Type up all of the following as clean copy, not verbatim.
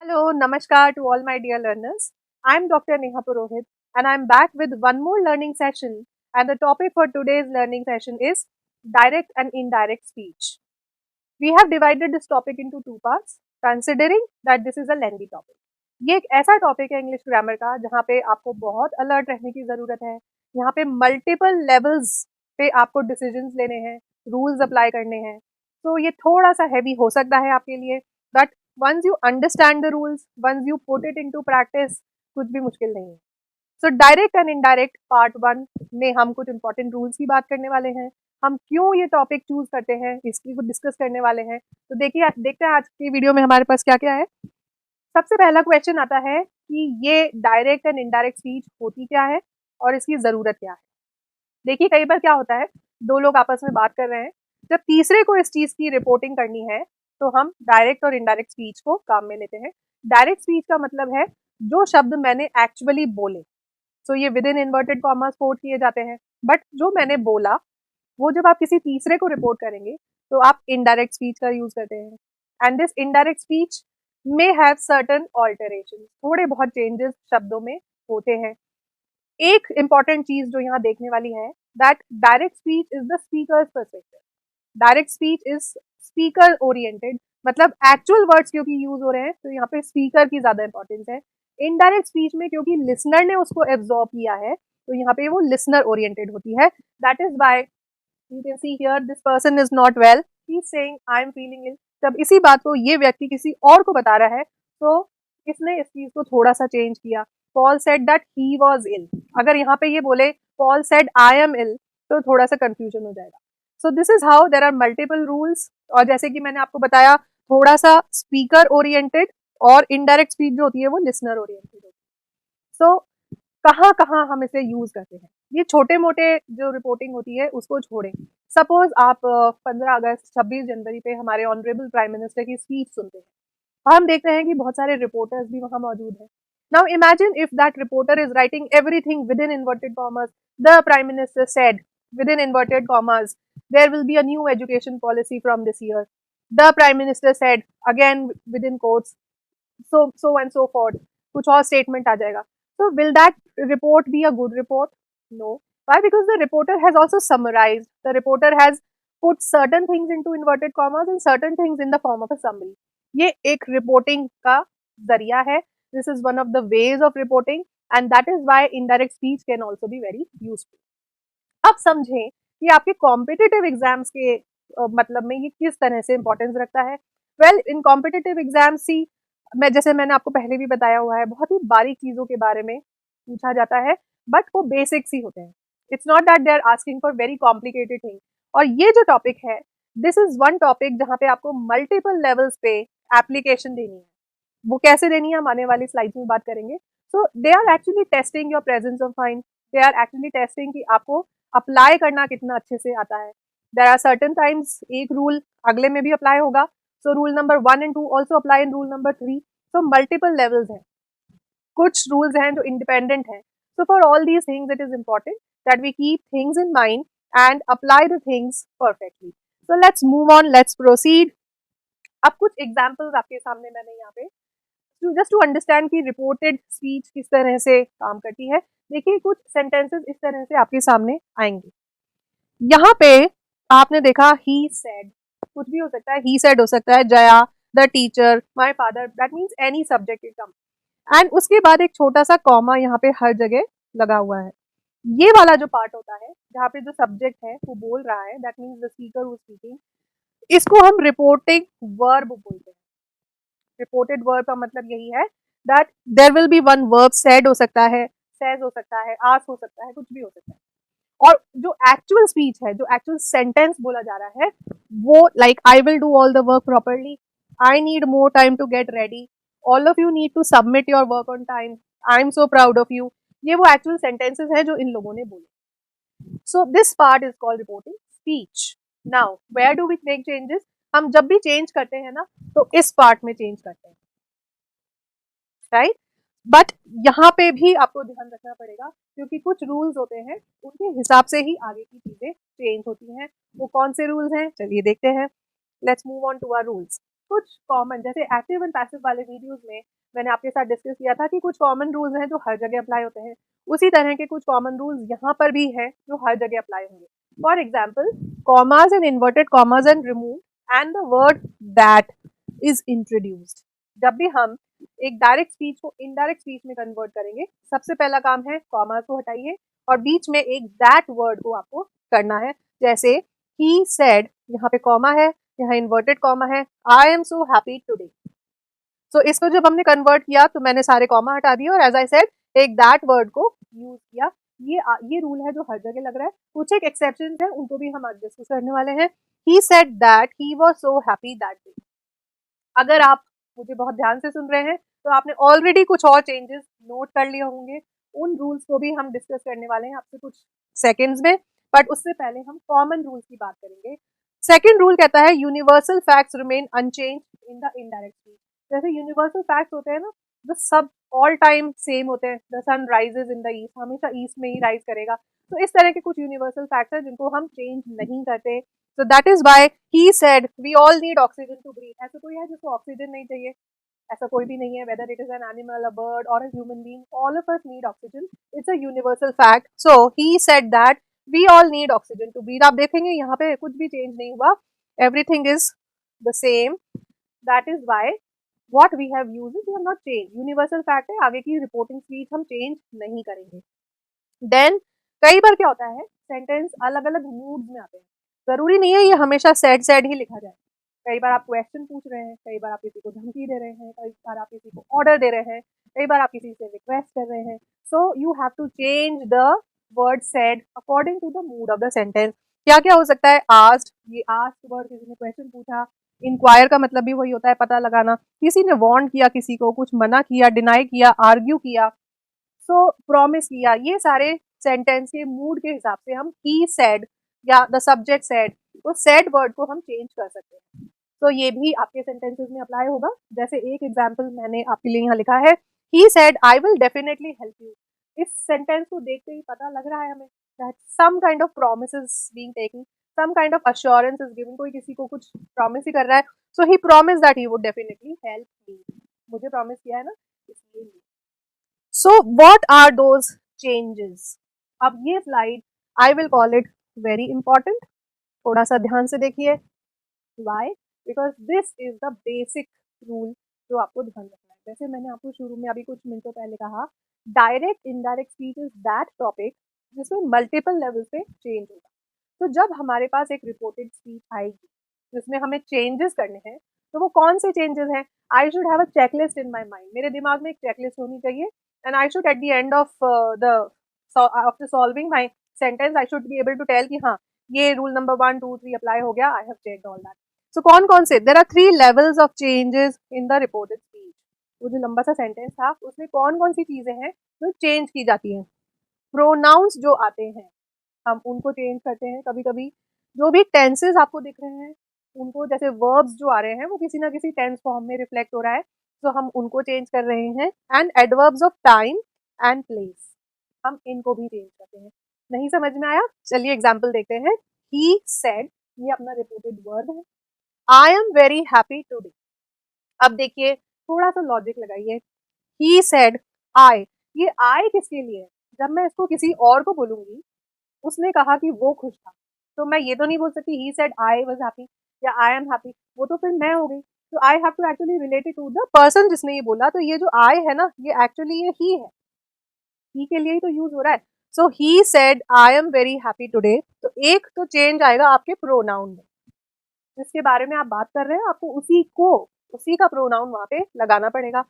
Hello, Namaskar to all my dear learners. I'm Dr. Neha Purohit and I'm back with one more learning session. And the topic for today's learning session is direct and indirect speech. We have divided this topic into two parts, considering that this is a lengthy topic. ये एक ऐसा topic है English grammar का जहाँ पे आपको बहुत alert रहने की ज़रूरत है. यहाँ पे मल्टीपल लेवल्स पे आपको डिसीजंस लेने हैं, रूल्स अप्लाई करने हैं. तो ये थोड़ा सा हैवी हो सकता है आपके लिए, but once you understand the rules, once you put it into practice, कुछ भी मुश्किल नहीं है. So direct and indirect part 1 में हम कुछ इंपॉर्टेंट रूल्स की बात करने वाले हैं. हम क्यों ये टॉपिक चूज करते हैं इसकी को डिस्कस करने वाले हैं. तो देखते हैं आज की वीडियो में हमारे पास क्या क्या है. सबसे पहला क्वेश्चन आता है कि ये डायरेक्ट एंड इनडायरेक्ट स्पीच होती क्या है और इसकी ज़रूरत क्या है. देखिए कई बार क्या होता है, दो लोग आपस में बात कर रहे हैं, जब तीसरे को इस चीज़ की रिपोर्टिंग करनी है तो हम डायरेक्ट और इनडायरेक्ट स्पीच को काम में लेते हैं. डायरेक्ट स्पीच का मतलब है जो शब्द मैंने एक्चुअली बोले, सो ये within inverted commas quote किए जाते हैं. बट जो मैंने बोला वो जब आप किसी तीसरे को रिपोर्ट करेंगे तो आप इनडायरेक्ट स्पीच का यूज करते हैं. And this indirect speech may have certain alterations, थोड़े बहुत चेंजेस शब्दों में होते हैं. एक इंपॉर्टेंट चीज जो यहाँ देखने वाली है, that direct speech is the speakers perspective. Direct speech is speaker oriented, मतलब एक्चुअल वर्ड्स क्योंकि यूज हो रहे हैं तो यहाँ पे स्पीकर की ज्यादा इंपॉर्टेंस है. इनडायरेक्ट स्पीच में क्योंकि लिसनर ने उसको एब्जॉर्ब किया है तो यहाँ पे वो लिसनर ओरिएंटेड होती है. That is why you can see here this person is not well, he is saying I am feeling ill. जब इसी बात को ये व्यक्ति किसी और को बता रहा है तो इसने इस चीज को थोड़ा सा चेंज किया. Paul said that he was ill, अगर यहाँ पे ये बोले Paul said I am ill तो थोड़ा सा कंफ्यूजन हो जाएगा. So this is how there are multiple rules. और जैसे कि मैंने आपको बताया, थोड़ा सा स्पीकर ओरिएंटेड और इनडायरेक्ट स्पीच जो होती है वो लिसनर ओरिएंटेड होती है. सो कहाँ कहाँ हम इसे यूज करते हैं, ये छोटे मोटे जो रिपोर्टिंग होती है उसको छोड़ें. सपोज आप 15 अगस्त 26 जनवरी पे हमारे ऑनरेबल प्राइम मिनिस्टर की स्पीच सुनते हैं और हम देखते हैं कि बहुत सारे रिपोर्टर्स भी वहां मौजूद हैं. Now imagine if that reporter is writing everything within inverted commas. The prime minister said within inverted commas there will be a new education policy from this year. The prime minister said again within quotes, so and so forth, कुछ और statement आ जाएगा. So will that report be a good report? No. Why? Because the reporter has also summarized. The reporter has put certain things into inverted commas and certain things in the form of a summary. ये एक reporting का जरिया है. This is one of the ways of reporting and that is why indirect speech can also be very useful. अब समझें कि आपके competitive exams के मतलब में ये किस तरह से इंपॉर्टेंस रखता है. वेल, इन कॉम्पिटिटिव एग्जाम्स सी जैसे मैंने आपको पहले भी बताया हुआ है, बहुत ही बारीक चीज़ों के बारे में पूछा जाता है, बट वो बेसिक्स ही होते हैं. It's not that they are asking for very complicated thing. और ये जो टॉपिक है, दिस इज वन टॉपिक जहाँ पे आपको मल्टीपल लेवल्स पे एप्लीकेशन देनी है. वो कैसे देनी है हम आने वाली स्लाइड्स में बात करेंगे. So they are actually testing your presence of mind. They are actually testing कि आपको अप्लाई करना कितना अच्छे से आता है. देर आर सर्टन टाइम्स एक रूल अगले में भी अप्लाई होगा. So rule number 1 and 2 also apply in rule number 3. So multiple levels हैं, कुछ रूल्स हैं जो इंडिपेंडेंट हैं. So for all these things it is important that we keep things in mind and apply the things perfectly. So let's move on, let's proceed. अब कुछ examples आपके सामने मैंने यहाँ पे जस्ट टू अंडरस्टैंड कि रिपोर्टेड स्पीच किस तरह से काम करती है. देखिए कुछ सेंटेंसेस इस तरह से आपके सामने आएंगे. यहाँ पे आपने देखा ही सेड, कुछ भी हो सकता है, ही सेड हो सकता है, Jaya, the teacher, my father, that means any subject it come. And उसके बाद एक छोटा सा कॉमा यहाँ पे हर जगह लगा हुआ है. ये वाला जो पार्ट होता है जहाँ पे जो सब्जेक्ट है वो बोल रहा है, that means the speaker who speaking, इसको हम रिपोर्टिंग वर्ब बोलते हैं. रिपोर्टेड वर्ब का मतलब यही है that there will be one verb. Said हो सकता है, सेज हो सकता है, आस्क हो सकता है, कुछ भी हो सकता है. और जो एक्चुअल स्पीच है, जो एक्चुअल सेंटेंस बोला जा रहा है, वो like I will do all the work properly, I need more time to get ready, all of you need to submit your work on time, I am so proud of you. ये वो actual sentences है जो इन लोगों ने बोले. So this part is called reporting speech. Now where do we make changes? हम जब भी चेंज करते हैं ना तो इस पार्ट में चेंज करते हैं, राइट? बट यहाँ पे भी आपको ध्यान रखना पड़ेगा क्योंकि कुछ रूल्स होते हैं, उनके हिसाब से ही आगे की चीजें चेंज होती हैं. वो कौन से रूल्स हैं, चलिए देखते हैं. Let's move on to our rules. कुछ कॉमन, जैसे एक्टिव एंड पैसिव वाले वीडियोस में मैंने आपके साथ डिस्कस किया था कि कुछ कॉमन रूल्स हैं जो हर जगह अप्लाई होते हैं, उसी तरह के कुछ कॉमन रूल्स यहाँ पर भी हैं जो हर जगह अप्लाई होंगे. For example, commas and inverted commas and remove and the word that is introduced. जब भी हम एक डायरेक्ट स्पीच को इनडायरेक्ट स्पीच में कन्वर्ट करेंगे, सबसे पहला काम है कॉमास को हटाइए और बीच में एक दैट वर्ड को आपको करना है. जैसे ही सेड, यहाँ पे कॉमा है, यहाँ इन्वर्टेड कॉमा है, I am so happy today. So इसको जब हमने कन्वर्ट किया तो मैंने सारे कॉमा हटा दिए और एज आई सेड एक दैट वर्ड को यूज किया. ये रूल है जो हर जगह लग रहा है. कुछ एक एक्सेप्शन है, उनको भी हम आज डिस्कस करने वाले हैं. He said that he was so happy that day. अगर आप मुझे बहुत ध्यान से सुन रहे हैं तो आपने ऑलरेडी कुछ और चेंजेस नोट कर लिए होंगे. उन रूल्स को भी हम डिस्कस करने वाले हैं आपसे कुछ सेकेंड्स में, बट उससे पहले हम कॉमन रूल्स की बात करेंगे. सेकेंड रूल कहता है universal facts remain unchanged in the indirect speech. जैसे यूनिवर्सल फैक्ट्स होते हैं ना, जो सब ऑल टाइम सेम होते हैं. The sun rises in the east, हमेशा ईस्ट में ही राइज करेगा. तो इस तरह के कुछ यूनिवर्सल फैक्ट्स हैं जिनको हम चेंज नहीं करते. So that is why he said we all need oxygen to breathe. ऐसा कोई है जिसको ऑक्सीजन नहीं चाहिए? ऐसा कोई भी नहीं है. Whether it is an animal, a bird or a human being, all of us need oxygen. It's a universal fact. So he said that we all need oxygen to breathe. आप देखेंगे यहाँ पे कुछ भी चेंज नहीं हुआ. Everything is the same. That is why what we have used we have not changed. Universal fact है. आगे की रिपोर्टिंग स्पीच हम चेंज नहीं करेंगे. Then कई बार क्या होता है, सेंटेंस अलग अलग मूड्स में आते हैं. जरूरी नहीं है ये हमेशा सैड सैड ही लिखा जाए. कई बार आप क्वेश्चन पूछ रहे हैं, कई बार आप किसी को धमकी दे रहे हैं, कई बार आप किसी को ऑर्डर दे रहे हैं, कई बार आप किसी से रिक्वेस्ट कर रहे हैं. So you have to change the word said according to the mood of the sentence. क्या क्या हो सकता है? आस्क्ड, ये आस्क्ड वर्ड, किसी ने क्वेश्चन पूछा. इंक्वायर का मतलब भी वही होता है, पता लगाना. किसी ने वार्न किया किसी को, कुछ मना किया, डिनाई किया, आर्ग्यू किया, सो प्रॉमिस किया. ये सारे सेंटेंस के मूड के हिसाब से हम ही सेड या द सब्जेक्ट सेड, वो सेड वर्ड को हम चेंज कर सकते हैं. तो ये भी आपके सेंटेंसेस में अप्लाई होगा. जैसे एक एग्जांपल मैंने आपके लिए यहाँ लिखा है, he said I will definitely help you. इस सेंटेंस को देखते ही पता लग रहा है हमें that some kind of promise is being taken, some kind of assurance is given. कोई किसी को कुछ प्रॉमिस ही कर रहा है. So he promise that he would definitely help me. मुझे प्रॉमिस किया है ना, इसलिए. So what are those changes? अब ये slide I will call it very important. थोड़ा सा ध्यान से देखिए. Why? Because this is the basic rule जो आपको ध्यान रखना है. जैसे मैंने आपको शुरू में अभी कुछ मिनटों पहले कहा, direct indirect speech is that topic जिसमें मल्टीपल लेवल पे चेंज होगा. तो जब हमारे पास एक रिपोर्टेड स्पीच आएगी जिसमें हमें चेंजेस करने हैं, तो वो कौन से चेंजेस हैं? I should have a checklist in my mind. मेरे दिमाग में एक चेकलिस्ट होनी चाहिए. And I should at the end of after solving my sentence I should be able to tell कि हाँ, ये रूल नंबर 1 2 3 अप्लाई हो गया. I have checked all that. So कौन कौन से? There are 3 levels of changes in the reported speech. वो जो लंबा सा सेंटेंस था उसमें कौन कौन सी चीजें हैं जो चेंज की जाती हैं? प्रोनाउंस जो आते हैं हम उनको चेंज करते हैं कभी कभी. जो भी टेंसेस आपको दिख रहे हैं उनको, जैसे वर्ब्स जो आ रहे हैं वो किसी ना किसी टेंस फॉर्म में रिफ्लेक्ट हो रहा है, तो हम उनको चेंज कर रहे हैं. And adverbs of time and place, हम इनको भी चेंज करते हैं. नहीं समझ में आया? चलिए एग्जाम्पल देखते हैं. ही सेड, ये अपना रिपोर्टेड वर्ड है. I am very happy today. अब देखिए, थोड़ा सा लॉजिक लगाइए. ही सेड आई, ये आई किसके लिए है? जब मैं इसको किसी और को बोलूंगी, उसने कहा कि वो खुश था, तो मैं ये तो नहीं बोल सकती ही सेड आई वाज हैप्पी या आई एम हैप्पी. वो तो फिर मैं हो गई. तो I have to actually relate it to the person जिसने ये बोला. तो ये जो आई है ना, ये एक्चुअली ये ही है, ही के लिए ही तो यूज हो रहा है. So he said I am very happy today. तो एक तो चेंज आएगा आपके प्रोनाउन में. जिसके बारे में आप बात कर रहे हैं आपको उसी का प्रोनाउन वहां पे लगाना पड़ेगा.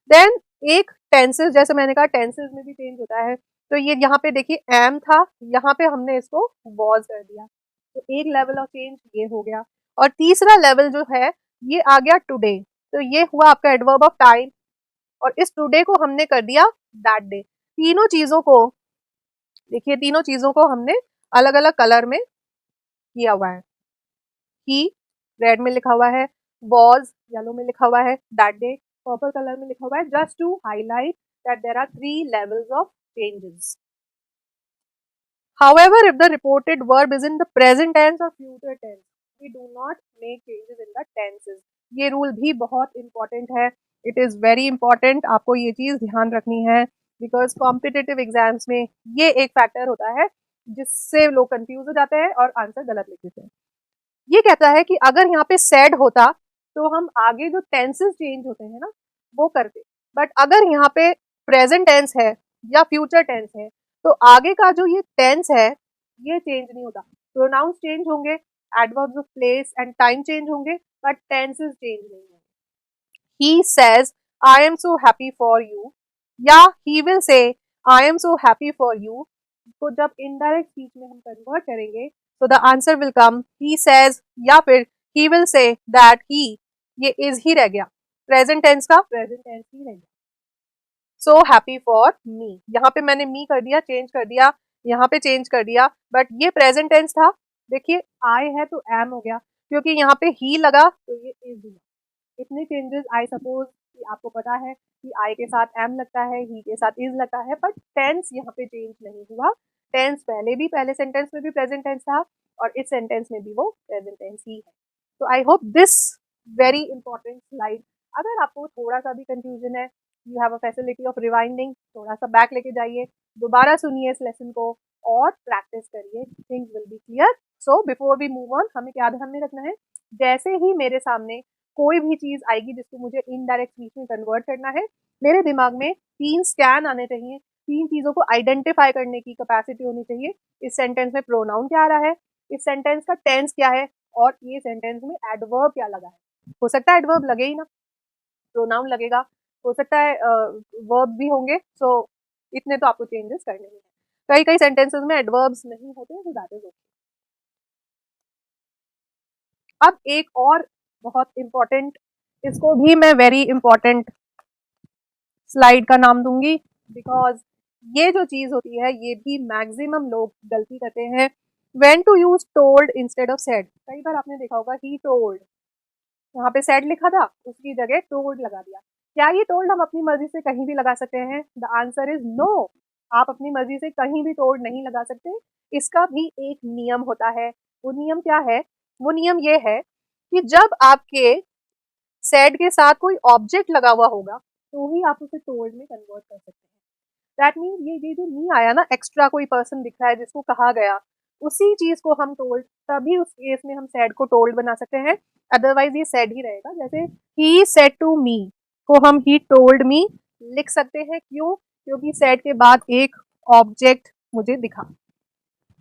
देन एक टेंसेस, जैसे मैंने कहा टेंसेस में भी चेंज होता है. तो ये यहाँ पे देखिए एम था, यहाँ पे हमने इसको वॉज कर दिया. तो एक लेवल ऑफ चेंज ये हो गया. और तीसरा लेवल जो है ये आ गया टुडे. तो ये हुआ आपका एडवर्ब ऑफ टाइम, और इस टुडे को हमने कर दिया दैट डे. तीनों चीजों को देखिए, तीनों चीजों को हमने अलग अलग कलर में किया हुआ है. ही रेड में लिखा हुआ है, वॉज येलो में लिखा हुआ है, दैट डे पर्पल कलर में लिखा हुआ है, just to highlight that there are 3 levels of changes. However, if the reported verb is in the present tense or future tense, we do not make changes in the tenses. ये rule भी बहुत important है. It is very important, आपको ये चीज़ ध्यान रखनी है, because competitive exams में ये एक फैक्टर होता है जिससे लोग कंफ्यूज हो जाते हैं और आंसर गलत लिख देते हैं। ये कहता है कि अगर यहाँ पे सेड होता तो हम आगे जो टेंसेस चेंज होते हैं ना वो करते, बट अगर यहाँ पे प्रेजेंट टेंस है या फ्यूचर टेंस है तो आगे का जो ये टेंस है ये चेंज नहीं होता। प्रोनाउंस चेंज होंगे, adverbs of place and time change होंगे, बट टेंसेस चेंज नहीं होंगे। he says I am so happy for you, या he will say I am so happy for you। तो जब इनडायरेक्ट स्पीच में हम कन्वर्ट करेंगे तो the answer will come he says, या फिर he will say that he, ये is ही रह गया, प्रेजेंट टेंस का प्रेजेंट टेंस ही रह गया। सो हैप्पी फॉर मी, यहाँ पे मैंने मी कर दिया, चेंज कर दिया, यहाँ पे चेंज कर दिया, बट ये प्रेजेंट टेंस था। देखिए आई है तो एम हो गया, क्योंकि यहाँ पे ही लगा तो ये इज हुआ। इतने चेंजेस आई सपोज कि आपको पता है कि आई के साथ एम लगता है, ही के साथ इज लगता है, बट टेंस यहाँ पे चेंज नहीं हुआ। टेंस पहले भी, पहले सेंटेंस में भी प्रेजेंट टेंस था और इस सेंटेंस में भी वो प्रेजेंट टेंस ही है। तो आई hope this very important slide, अगर आपको थोड़ा सा भी कंफ्यूजन है, you have a facility of rewinding, थोड़ा सा बैक लेके जाइए, दोबारा सुनिए इस लेसन को और प्रैक्टिस करिए, things will be clear. So before we move on, हमें क्या ध्यान में रखना है, जैसे ही मेरे सामने कोई भी चीज आएगी जिसको मुझे इनडायरेक्ट स्पीच में कन्वर्ट करना है, मेरे दिमाग में 3 स्कैन आने चाहिए, 3 चीजों को आइडेंटिफाई करने की कैपेसिटी होनी चाहिए। इस सेंटेंस में प्रोनाउन क्या आ रहा है, इस सेंटेंस का टेंस क्या है, और ये सेंटेंस में एडवर्ब क्या लगा है। हो सकता है एडवर्ब लगे ही ना, प्रोनाउन लगेगा, हो सकता है वर्ब भी होंगे। सो इतने तो आपको चेंजेस करने हैं। कई कई सेंटेंसेस में एडवर्ब्स नहीं होते हैं, तो दैट इज ओके। अब एक और बहुत इंपॉर्टेंट, इसको भी मैं वेरी इंपॉर्टेंट स्लाइड का नाम दूंगी, बिकॉज ये जो चीज होती है ये भी मैक्सिमम लोग गलती करते हैं। When to use told instead of said, कई बार आपने देखा होगा ही टोल्ड, यहाँ पे सेड लिखा था, उसकी जगह टोल्ड लगा दिया। क्या ये टोल्ड हम अपनी मर्जी से कहीं भी लगा सकते हैं? द आंसर इज नो, आप अपनी मर्जी से कहीं भी टोल्ड नहीं लगा सकते। इसका भी एक नियम होता है। वो नियम क्या है? वो नियम ये है कि जब आपके सेड के साथ कोई ऑब्जेक्ट लगा हुआ होगा तो ही आप उसे टोल्ड में कन्वर्ट कर सकते हैं। दैट मीन्स ये जो नहीं आया ना, एक्स्ट्रा कोई पर्सन दिख रहा है जिसको कहा गया, उसी चीज को हम टोल्ड, तभी उस केस में हम सेड को टोल्ड बना सकते हैं, अदरवाइज ये सेड ही रहेगा। जैसे ही सेड टू मी को हम ही टोल्ड मी लिख सकते हैं, क्यों? क्योंकि सेड के बाद एक ऑब्जेक्ट मुझे दिखा।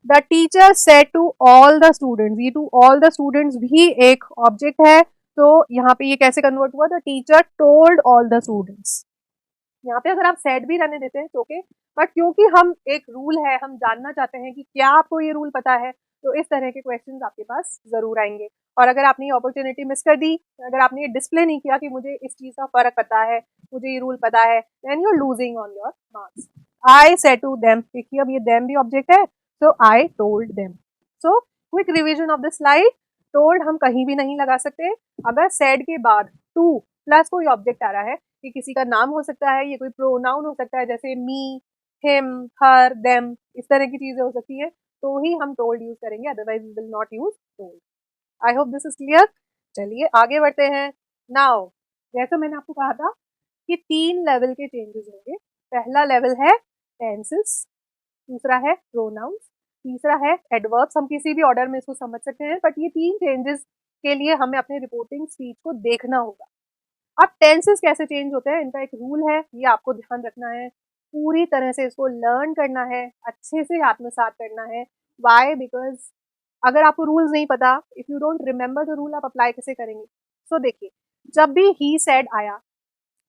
The teacher said to all the students, ये टू ऑल द स्टूडेंट्स भी एक ऑब्जेक्ट है, तो यहाँ पे ये कैसे कन्वर्ट हुआ? The teacher told all the students. यहाँ पे अगर आप सेड भी रहने देते हैं तो ओके, बट क्योंकि हम एक रूल है, हम जानना चाहते हैं कि क्या आपको ये रूल पता है, तो इस तरह के क्वेश्चंस आपके पास जरूर आएंगे। और अगर आपने ये अपॉर्चुनिटी मिस कर दी, अगर आपने ये डिस्प्ले नहीं किया कि मुझे इस चीज का फर्क पता है, मुझे ये रूल पता है, then you are losing on your marks. I said to them, देखिए अब ये देम भी ऑब्जेक्ट है, so I told them. So quick revision of the slide, told हम कहीं भी नहीं लगा सकते। अगर सेड के बाद टू प्लस कोई ऑब्जेक्ट आ रहा है, ये किसी का नाम हो सकता है, ये कोई प्रोनाउन हो सकता है, जैसे मी, हिम, हर, देम, इस तरह की चीजें हो सकती हैं, तो ही हम टोल्ड यूज करेंगे, otherwise we will not use told. I hope this is clear. चलिए आगे बढ़ते हैं। नाउ जैसा मैंने आपको कहा था कि 3 लेवल के चेंजेस होंगे। पहला लेवल है टेंसेस, दूसरा है प्रोनाउंस, तीसरा है एडवर्ब्स। हम किसी भी ऑर्डर में इसको समझ सकते हैं, बट ये 3 चेंजेस के लिए हमें अपने रिपोर्टिंग स्पीच को देखना होगा। अब टेंसेस कैसे चेंज होते हैं, इनका एक रूल है, ये आपको ध्यान रखना है, पूरी तरह से इसको लर्न करना है, अच्छे से आत्मसात करना है। वाई? बिकॉज अगर आपको रूल्स नहीं पता, if you don't remember the rule, आप अप्लाई कैसे करेंगे? सो देखिए, जब भी ही सेड आया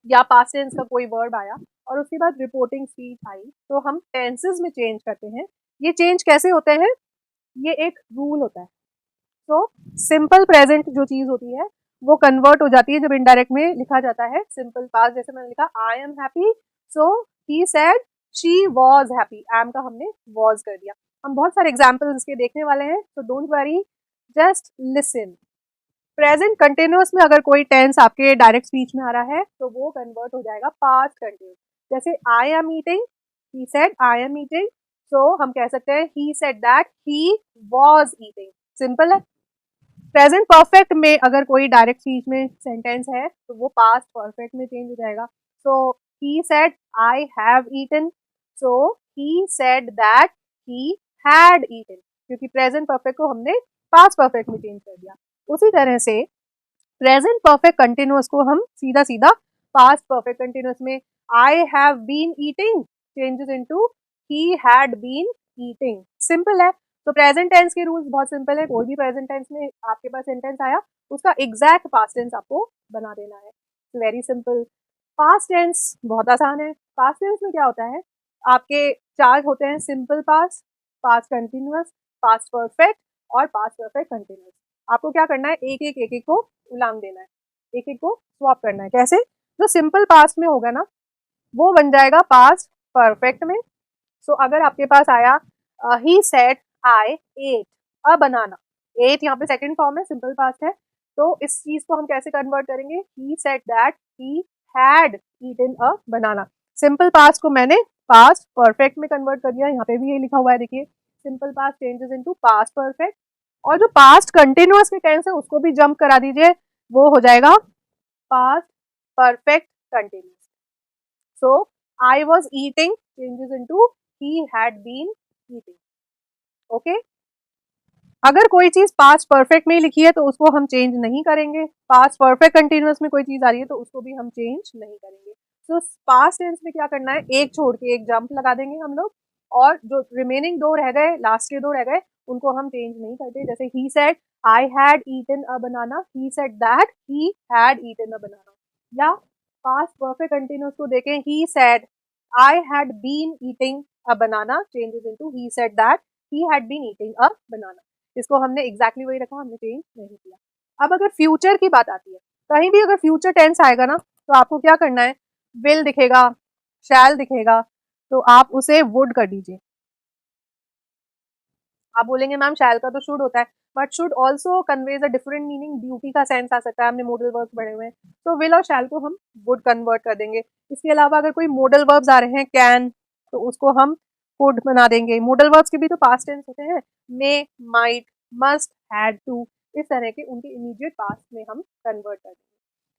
या पास्ट टेंस का कोई वर्ड आया और उसके बाद रिपोर्टिंग स्पीच आई, तो हम टेंसेस में चेंज करते हैं। ये चेंज कैसे होते हैं? ये एक रूल होता है। तो सिंपल प्रेजेंट जो चीज होती है वो कन्वर्ट हो जाती है जब इनडायरेक्ट में लिखा जाता है सिंपल पास्ट। जैसे मैंने लिखा I am happy, so he said she was happy, am का हमने वॉज कर दिया। हम बहुत सारे एग्जाम्पल्स इसके देखने वाले हैं, तो don't worry, just listen. Present continuous में अगर कोई टेंस आपके डायरेक्ट स्पीच में आ रहा है तो वो कन्वर्ट हो जाएगा पास्ट कंटिन्यूअस। जैसे I am eating, he said I am eating, so हम कह सकते हैं he said that he was eating. Simple है। प्रेजेंट परफेक्ट में अगर कोई डायरेक्ट स्पीच में सेंटेंस है तो वो पास्ट परफेक्ट में चेंज हो जाएगा. So he said I have eaten, so he said that he had eaten, क्योंकि प्रेजेंट परफेक्ट को हमने पास्ट परफेक्ट में चेंज कर दिया. उसी तरह से प्रेजेंट परफेक्ट कंटिन्यूअस को हम सीधा सीधा पास्ट परफेक्ट कंटिन्यूअस में I have been eating changes into he had been eating. Simple है. तो प्रेजेंट टेंस के रूल्स बहुत सिंपल है. कोई भी प्रेजेंट टेंस में आपके पास सेंटेंस आया उसका एग्जैक्ट पास्ट टेंस आपको बना देना है. Very simple. पास्ट टेंस बहुत आसान है. पास्ट टेंस में क्या होता है, आपके चार होते हैं, simple past, past continuous, past perfect और पास्ट परफेक्ट कंटिन्यूअस. आपको क्या करना है, एक एक को उलाम देना है, एक एक को स्वैप करना है. कैसे? जो सिंपल पास्ट में होगा ना वो बन जाएगा पास्ट परफेक्ट में. सो अगर आपके पास आया he said I ate a banana, ate यहाँ पे सेकंड फॉर्म है, सिंपल पास्ट है. तो इस चीज को हम कैसे कन्वर्ट करेंगे, he said that he had eaten a banana. Simple past को मैंने पास्ट परफेक्ट में कन्वर्ट कर दिया. यहाँ पे भी ये लिखा हुआ है, देखिए, simple past changes into past perfect. और जो पास्ट कंटिन्यूअस के टेंस है उसको भी जंप करा दीजिए, वो हो जाएगा past perfect continuous. So I was eating changes into he had been eating. Okay. अगर कोई चीज पास्ट परफेक्ट में लिखी है तो उसको हम चेंज नहीं करेंगे. पास्ट परफेक्ट कंटिन्यूअस में कोई चीज आ रही है तो उसको भी हम चेंज नहीं करेंगे. तो पास्ट टेंस में क्या करना है, एक छोड़ के एक जंप लगा देंगे हम लोग, और जो रिमेनिंग दो रह गए, लास्ट के दो रह गए, उनको हम चेंज नहीं करते. जैसे he said I had eaten a banana, he said that he had eaten a banana. या पास्ट परफेक्ट कंटिन्यूअस को देखें, he said I had been eating a banana changes into he said that he had been eating a banana. इसको हमने exactly वही रखा, हमने change नहीं किया. अब अगर फ्यूचर की बात आती है, कहीं भी अगर फ्यूचर टेंस आएगा ना तो आपको क्या करना है, विल दिखेगा, शैल दिखेगा, तो आप उसे वुड कर दीजिए. आप बोलेंगे मैम शैल का तो शुड होता है, but should also conveys a different meaning, duty का सेंस आ सकता है, हमने मॉडल वर्ब पढ़े हुए हैं, तो विल और शैल को हम वुड कन्वर्ट कर देंगे. इसके अलावा अगर कोई मॉडल वर्ब्स आ रहे हैं, कैन, तो उसको हम कुड बना देंगे. मॉडल वर्ब्स के भी तो पास्ट टेंस होते हैं, मे, माइट, मस्ट, हैड टू, इस तरह के उनके इमीडिएट पास्ट में हम कन्वर्ट कर देंगे.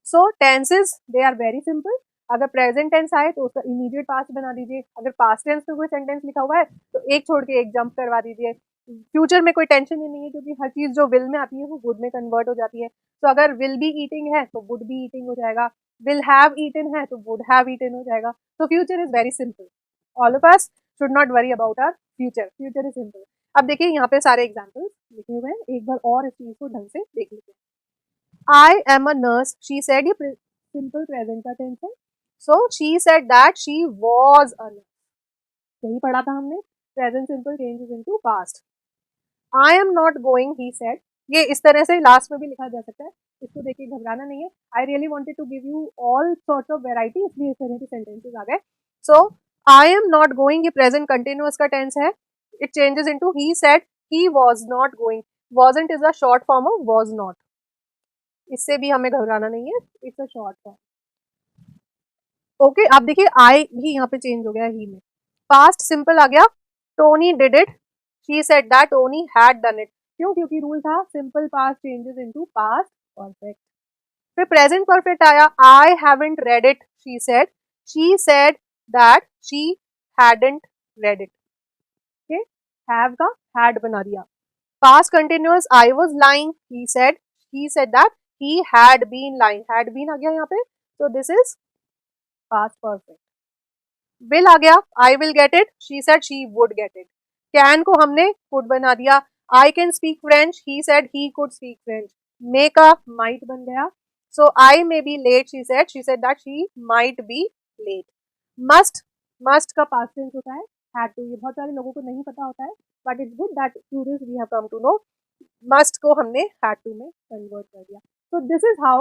So tenses they are very simple. अगर प्रेजेंट टेंस आए तो उसका इमीडिएट पास्ट बना दीजिए. अगर पास्ट टेंस में कोई सेंटेंस लिखा हुआ है तो एक छोड़ के एक जंप करवा दीजिए. फ्यूचर में कोई टेंशन ही नहीं है, क्योंकि हर चीज जो विल में आती है वो वुड में कन्वर्ट हो जाती है. तो अगर विल बी ईटिंग है तो वुड बी ईटिंग हो जाएगा, विल हैव ईटन है तो वुड हैव ईटन हो जाएगा. तो future is very simple. All of us should not worry about our future. Future is simple. अब देखिए यहाँ पे सारे एग्जाम्पल्स लिखे हुए हैं, एक बार और इस चीज को ढंग से देख लेते हैं. I am a nurse, she said. ये सिंपल प्रेजेंट का टेंस है. So she said that she was a nurse. यही पढ़ा था हमने. Present simple changes into past. I am not going, he said. ये इस तरह से लास्ट में भी लिखा जा सकता है, इसको देखिए घबराना नहीं है. I really wanted to give you all sorts of variety, इसलिए इस तरह के सेंटेंसेस आ गए. So I am not going, ये प्रेजेंट कंटिन्यूअस का टेंस है. It changes into he said he was not going. wasn't is a short form of was not. इससे भी हमें घबराना नहीं है, it's a short form. Okay. आप देखिए आई भी यहाँ पे चेंज हो गया ही में. पास्ट सिंपल आ गया, Tony did it, she said that Tony had done it. क्यों? क्योंकि रूल था simple past changes into past perfect. फिर प्रेजेंट परफेक्ट आया, I haven't read it, she said that she hadn't read it. Okay. Have का had बना दिया. Past continuous, I was lying, he said that he had been lying. Had been आ गया यहाँ पे, so this is past perfect. will आ गया, I will get it, she said she would get it. can को हमने could बना दिया. I can speak French, he said he could speak French. may का might बन गया. so I may be late, she said that she might be late. must का past tense होता है, had to. ये बहुत सारे लोगों को नहीं पता होता है, but it's good that through this we have come to know. must को हमने had to में convert कर दिया. so this is how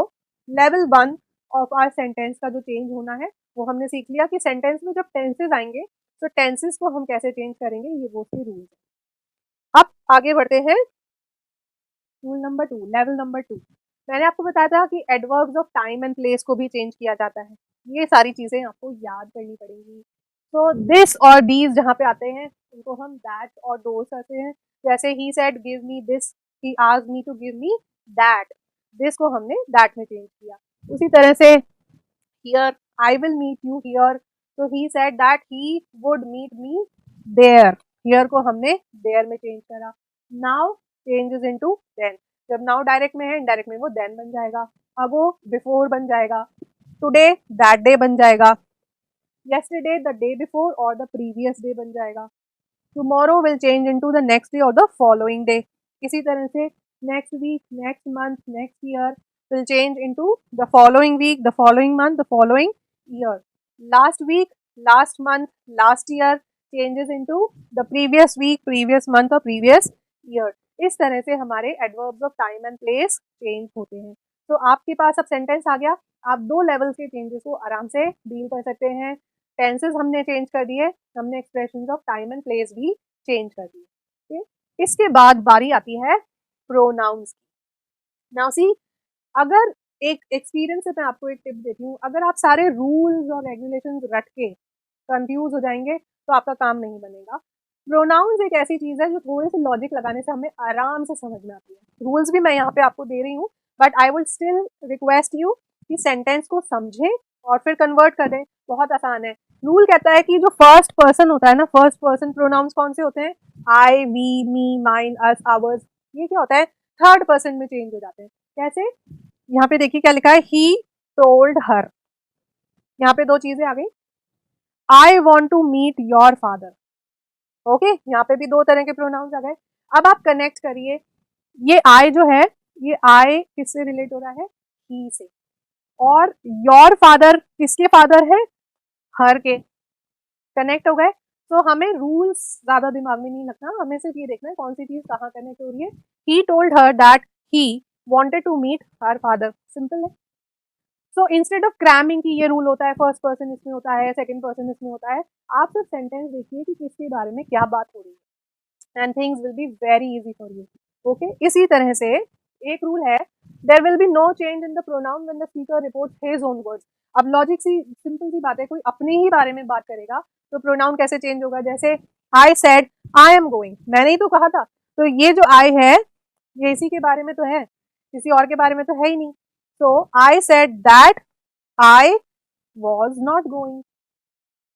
level 1 of our sentence का जो चेंज होना है वो हमने सीख लिया, कि सेंटेंस में जब टेंसेस आएंगे तो टेंसेस को हम कैसे चेंज करेंगे, ये वो से रूल है. अब आगे बढ़ते हैं. Rule number 2, level number 2. मैंने आपको बताया था कि adverbs of time and place को भी चेंज किया जाता है. ये सारी चीजें आपको याद करनी पड़ेंगी. तो दिस और दीज जहाँ पे आते हैं उनको हम दैट और दोस करते हैं. जैसे he said give me this, he asked me to give me that, this को हमने दैट में चेंज किया। उसी तरह से here, I will meet you here, तो he said that he would meet me there, here को हमने देयर में चेंज करा। नाउ चेंजेस इनटू देन, जब नाउ डायरेक्ट में है, इनडायरेक्ट में वो देन बन जाएगा, अब वो बिफोर बन जाएगा, टुडे दैट डे बन जाएगा, yesterday the day before और the previous day बन जाएगा, tomorrow will change into the next day or the following day। इसी तरह से next week, next month, next year will change into the following week, the following month, the following year। last week, last month, last year changes into the previous week, previous month और previous year। इस तरह से हमारे adverbs of time and place change होते हैं। तो आपके पास अब सेंटेंस आ गया, आप दो लेवल्स के चेंजेस को आराम से डील कर सकते हैं। टेंसेस हमने चेंज कर दिए, हमने expressions of time and place भी चेंज कर दिए। ठीक, इसके बाद बारी आती है प्रोनाउंस की। नाउ सी, अगर एक एक्सपीरियंस से मैं आपको एक टिप देती हूँ, अगर आप सारे रूल्स और रेगुलेशंस रट के कंफ्यूज हो जाएंगे तो आपका काम नहीं बनेगा। प्रोनाउंस एक ऐसी चीज़ है जो थोड़े से लॉजिक लगाने से हमें आराम से समझ में आती है। रूल्स भी मैं यहाँ पे आपको दे रही हूँ, but I would still request you कि सेंटेंस को समझें और फिर कन्वर्ट कर दें, बहुत आसान है। रूल कहता है कि जो फर्स्ट पर्सन होता है ना, फर्स्ट पर्सन प्रोनाउंस कौन से होते हैं? I, we, me, mine, us, ours. ये क्या होता है? थर्ड पर्सन में चेंज हो जाते हैं। कैसे? यहाँ पे देखिए क्या लिखा है, ही टोल्ड हर। यहाँ पे दो चीजें आ गई, I want to meet your father. Okay, यहाँ पे भी दो तरह के प्रोनाउंस आ गए। अब आप कनेक्ट करिए, ये आई जो है, ये आई किससे रिलेट हो रहा है? ही से। और योर फादर किसके फादर है? हर के। कनेक्ट हो गए। तो हमें रूल्स ज्यादा दिमाग में नहीं रखना, हमें सिर्फ ये देखना है कौन सी चीज कहाँ कनेक्ट हो रही है। He told her that he wanted to meet her father, simple है। सो इंस्टेड ऑफ क्रैमिंग की ये रूल होता है, फर्स्ट पर्सन इसमें होता है, सेकंड पर्सन इसमें होता है, आप सिर्फ सेंटेंस देखिए कि किसके बारे में क्या बात हो रही है, and things will be very easy for you. Okay, इसी तरह से एक रूल है, there will be no change in the pronoun when the speaker reports his own words. अब लॉजिक सी सिंपल सी बात है, कोई अपने ही बारे में बात करेगा तो प्रोनाउन कैसे चेंज होगा? जैसे I said I am going, मैंने ही तो कहा था, तो ये जो आई है ये इसी के बारे में तो है, किसी और के बारे में तो है ही नहीं। So I said that I was not going,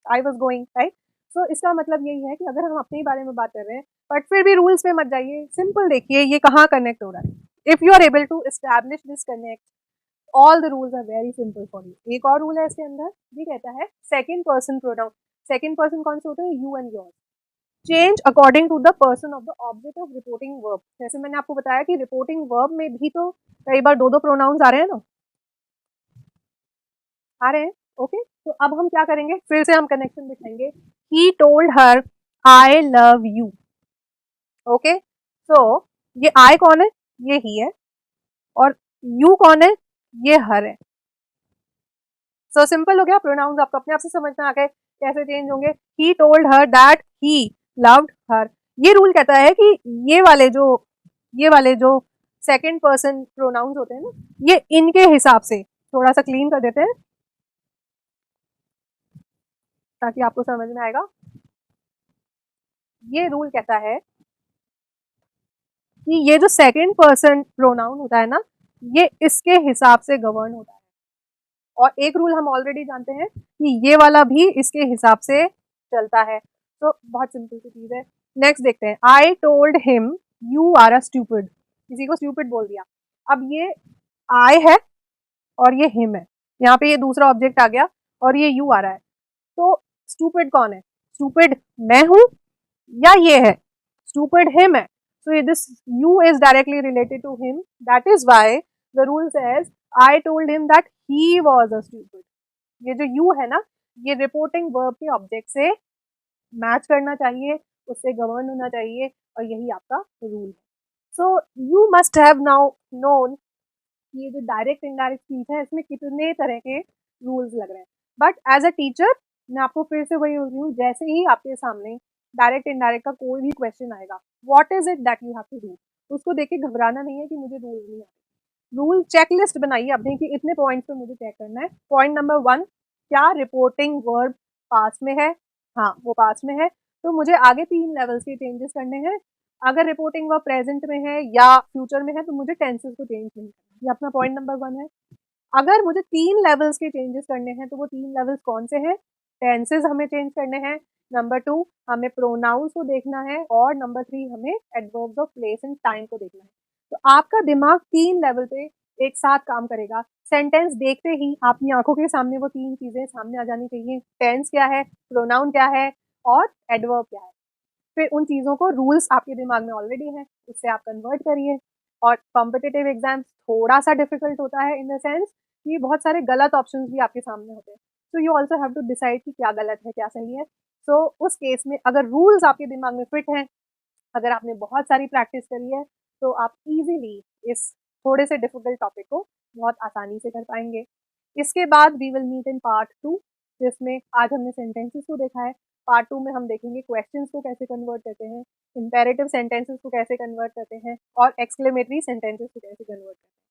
I was going, right. So इसका मतलब यही है कि अगर हम अपने ही बारे में बात कर रहे हैं, बट फिर भी रूल्स पे मत जाइए, सिंपल देखिए ये कहाँ कनेक्ट हो रहा है। If you are able to establish this connect, all the rules are very simple for you. एक और रूल है इसके अंदर, ये कहता है second person pronoun. Second person कौन से होते हैं? You and your. Change according to the person of the object of reporting verb. जैसे मैंने आपको बताया कि रिपोर्टिंग वर्ब में भी तो कई बार दो दो प्रोनाउंस आ रहे हैं ना, आ रहे हैं। ओके, तो अब हम क्या करेंगे, फिर से हम कनेक्शन दिखाएंगे। He told her I love you. Okay, so ये आई कौन है? ये ही है। और यू कौन है? ये हर है। सो सिंपल हो गया, प्रोनाउंस आपको अपने आप से समझ में आ गए कैसे चेंज होंगे। ही told her that he loved her. ये रूल कहता है कि ये वाले जो सेकंड पर्सन प्रोनाउंस होते हैं ना, ये इनके हिसाब से, थोड़ा सा क्लीन कर देते हैं ताकि आपको समझ में आएगा। ये रूल कहता है कि ये जो सेकंड पर्सन प्रोनाउन होता है ना, ये इसके हिसाब से गवर्न होता है। और एक रूल हम ऑलरेडी जानते हैं कि ये वाला भी इसके हिसाब से चलता है। तो बहुत सिंपल सी चीज है। नेक्स्ट देखते हैं, I told him you are a stupid. किसी को स्टूपिड बोल दिया। अब ये आई है और ये हिम है, यहाँ पे ये दूसरा ऑब्जेक्ट आ गया और ये यू आ रहा है। तो स्टूपिड कौन है? स्टूपिड मैं हूं या ये है? स्टूपिड हिम है। So this you is directly related to him. That is why the rule says I told him that he was a stupid. ये जो you है ना, ये रिपोर्टिंग वर्ब के ऑब्जेक्ट से मैच करना चाहिए, उससे गवर्न होना चाहिए, और यही आपका रूल है। So you must have now known कि ये जो डायरेक्ट इनडायरेक्ट स्पीच है इसमें कितने तरह के रूल्स लग रहे हैं। बट एज अ टीचर मैं आपको फिर से वही बोल रही हूँ, जैसे ही आपके सामने डायरेक्ट इनडायरेक्ट का कोई भी क्वेश्चन आएगा, what is it that you have to do, उसको देख के घबराना नहीं है कि मुझे रूल नहीं आते। रूल चेकलिस्ट बनाइए अपने कि इतने पॉइंट्स पे मुझे चेक करना है। पॉइंट नंबर 1, क्या रिपोर्टिंग वर्ब पास में है? हाँ, वो पास में है। तो मुझे आगे 3 लेवल्स के चेंजेस करने हैं। अगर रिपोर्टिंग वर्ब प्रेजेंट में है या फ्यूचर में है तो मुझे टेंसेस को चेंज नहीं करना। ये अपना पॉइंट नंबर 1 है। अगर मुझे 3 लेवल्स के चेंजेस करने हैं तो वो 3 लेवल्स कौन से हैं? टेंसेस हमें चेंज करने हैं, नंबर 2 हमें प्रोनाउंस को देखना है और नंबर 3 हमें adverbs of place and time को देखना है। तो आपका दिमाग 3 लेवल पे एक साथ काम करेगा। सेंटेंस देखते ही आपकी आंखों के सामने वो 3 चीजें सामने आ जानी चाहिए। टेंस क्या है, प्रोनाउन क्या है और एडवर्ब क्या है। फिर उन चीज़ों को रूल्स आपके दिमाग में ऑलरेडी हैं, उससे आप कन्वर्ट करिए। और कॉम्पिटिटिव एग्जाम थोड़ा-सा डिफिकल्ट होता है इन द सेंस कि बहुत सारे गलत ऑप्शंस भी आपके सामने होते हैं। So you also have to decide कि क्या गलत है, क्या सही है। सो उस केस में अगर रूल्स आपके दिमाग में फिट हैं, अगर आपने बहुत सारी प्रैक्टिस करी है, तो आप ईज़िली इस थोड़े से डिफिकल्ट टॉपिक को बहुत आसानी से कर पाएँगे। इसके बाद we will meet in part 2, जिसमें आज हमने सेंटेंसेस को देखा है। पार्ट 2 में हम देखेंगे क्वेश्चंस को कैसे कन्वर्ट करते हैं, इम्पेरेटिव सेंटेंसेस को कैसे कन्वर्ट करते हैं और एक्सक्लेमेटरी सेंटेंसेस को कैसे कन्वर्ट करते हैं।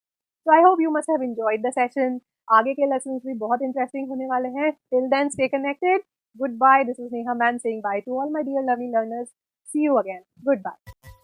So I hope you must have enjoyed the session. आगे के लेसन्स भी बहुत इंटरेस्टिंग होने वाले हैं। Till then stay connected. Good bye. This is Neha Mann saying bye to all my dear lovely learners. See you again. Good bye.